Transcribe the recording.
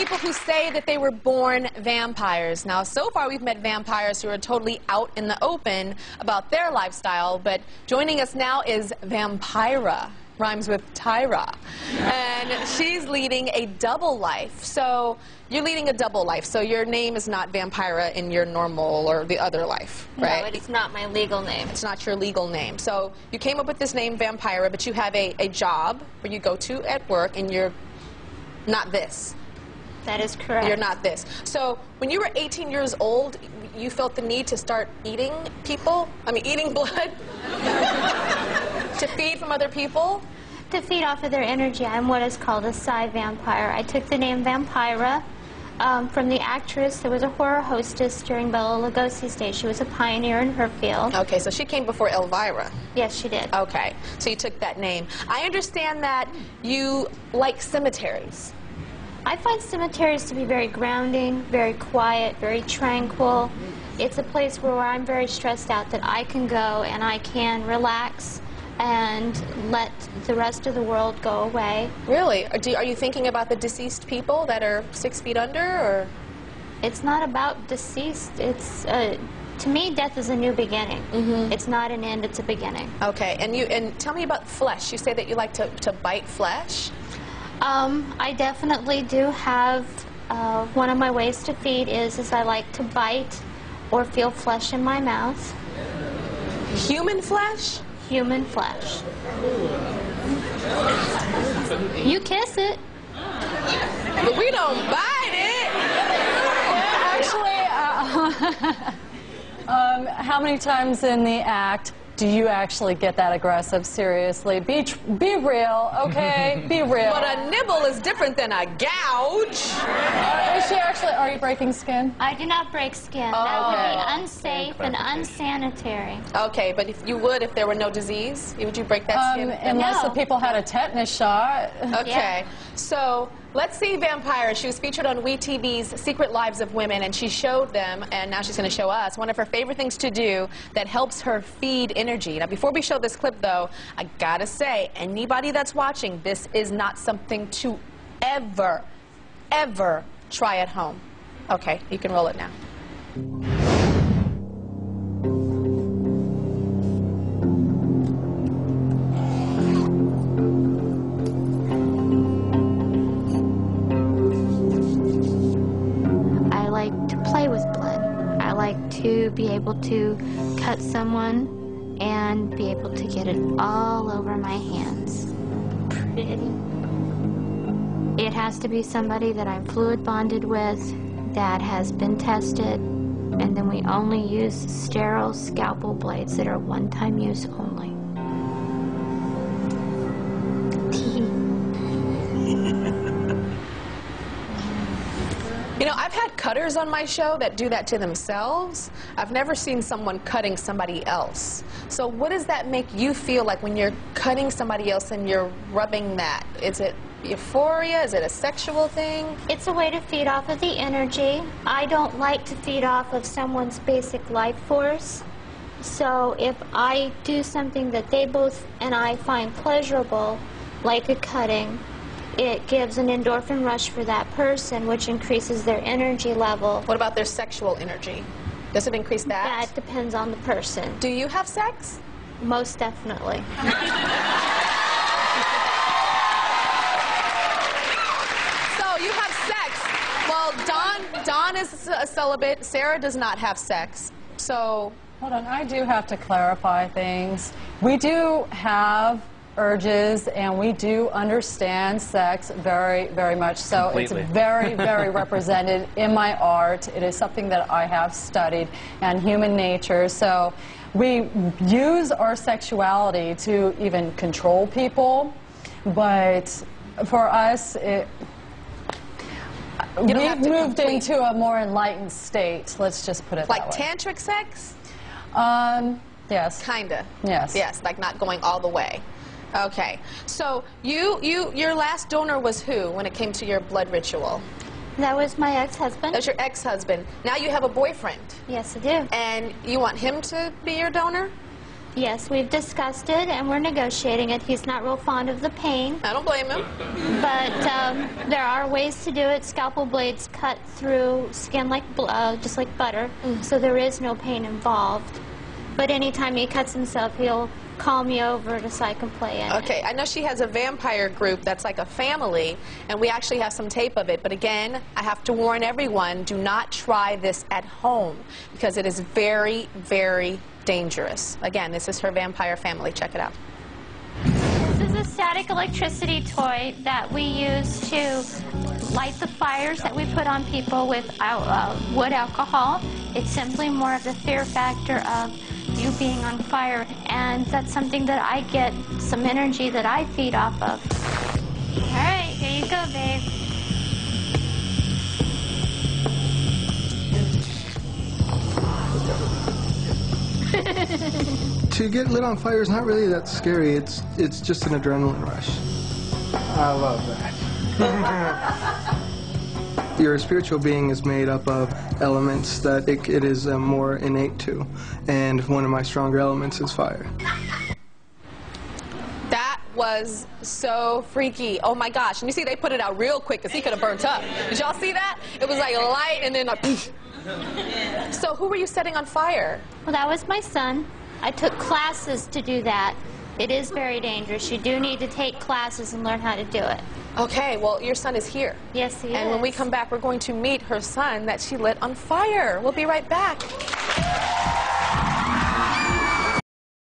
people who say that they were born vampires. Now, so far we've met vampires who are totally out in the open about their lifestyle, but joining us now is Vampira. Rhymes with Tyra. And she's leading a double life. So you're leading a double life. So your name is not Vampira in your normal or the other life, right? No, it's not my legal name. It's not your legal name. So you came up with this name, Vampira, but you have a job where you go to at work and you're not this. That is correct. You're not this. So when you were 18 years old, you felt the need to start eating people? I mean, eating blood? To feed from other people? To feed off of their energy. I'm what is called a psi-vampire. I took the name Vampira from the actress that was a horror hostess during Bela Lugosi's day. She was a pioneer in her field. Okay, so she came before Elvira. Yes, she did. Okay, so you took that name. I understand that you like cemeteries. I find cemeteries to be very grounding, very quiet, very tranquil. It's a place where I'm very stressed out that I can go and I can relax and let the rest of the world go away. Really? Are you thinking about the deceased people that are 6 feet under, or? It's not about deceased. It's to me, death is a new beginning. It's not an end, it's a beginning. Okay, and tell me about flesh. You say that you like to bite flesh? I definitely do have, one of my ways to feed is I like to bite or feel flesh in my mouth. Human flesh? Human flesh. You kiss it. But we don't bite it. Actually, how many times in the act do you actually get that aggressive? Seriously, be real, okay? Be real. But a nibble is different than a gouge. Is she actually? Are you breaking skin? I do not break skin. That would be unsafe and unsanitary. Okay, but if there were no disease, would you break that skin? Unless No. the people had a tetanus shot. Okay, so let's see Vampira. She was featured on WeTV's Secret Lives of Women, and she showed them, and now she's going to show us, one of her favorite things to do that helps her feed energy. Now, before we show this clip, though, I gotta say, anybody that's watching, this is not something to ever, ever try at home. Okay, you can roll it now. Play with blood. I like to be able to cut someone and be able to get it all over my hands. Pretty. It has to be somebody that I'm fluid bonded with, that has been tested, and then we only use sterile scalpel blades that are one-time use only. You know, I've had cutters on my show that do that to themselves. I've never seen someone cutting somebody else. So what does that make you feel like when you're cutting somebody else and you're rubbing that? Is it euphoria? Is it a sexual thing? It's a way to feed off of the energy. I don't like to feed off of someone's basic life force. So if I do something that they both and I find pleasurable, like a cutting, it gives an endorphin rush for that person, which increases their energy level. What about their sexual energy? Does it increase that? That depends on the person. Do you have sex? Most definitely. So you have sex. Well, Dawn is a celibate. Sarah does not have sex. So Hold on, I do have to clarify things. We do have urges, and we do understand sex very, very much so. Completely. It's very, very represented in my art. It is something that I have studied, and human nature. So we use our sexuality to even control people, but for us, we've moved into a more enlightened state. Let's just put it like that way. tantric sex? Yes. Kinda. Yes. Yes, like not going all the way. Okay. So your last donor was who when it came to your blood ritual? That was my ex-husband. That's your ex-husband. Now you have a boyfriend. Yes, I do. And you want him to be your donor? Yes, we've discussed it and we're negotiating it. He's not real fond of the pain. I don't blame him. But there are ways to do it. Scalpel blades cut through skin like just like butter, so there is no pain involved. But anytime he cuts himself, he'll call me over so I can play in it. Okay, I know she has a vampire group that's like a family, and we actually have some tape of it. But again, I have to warn everyone, do not try this at home because it is very, very dangerous. Again, this is her vampire family. Check it out. This is a static electricity toy that we use to light the fires that we put on people with wood alcohol. It's simply more of the fear factor of you being on fire, and that's something that I get some energy that I feed off of. All right, here you go, babe. To get lit on fire is not really that scary. It's just an adrenaline rush. I love that. Your spiritual being is made up of elements that it is more innate to, and one of my stronger elements is fire. That was so freaky. Oh my gosh. And you see they put it out real quick because he could have burnt up. Did y'all see that? It was like light and then a So who were you setting on fire? Well, that was my son. I took classes to do that. It is very dangerous. You do need to take classes and learn how to do it. Okay, well, your son is here. Yes, he is. And when we come back, we're going to meet her son that she lit on fire. We'll be right back.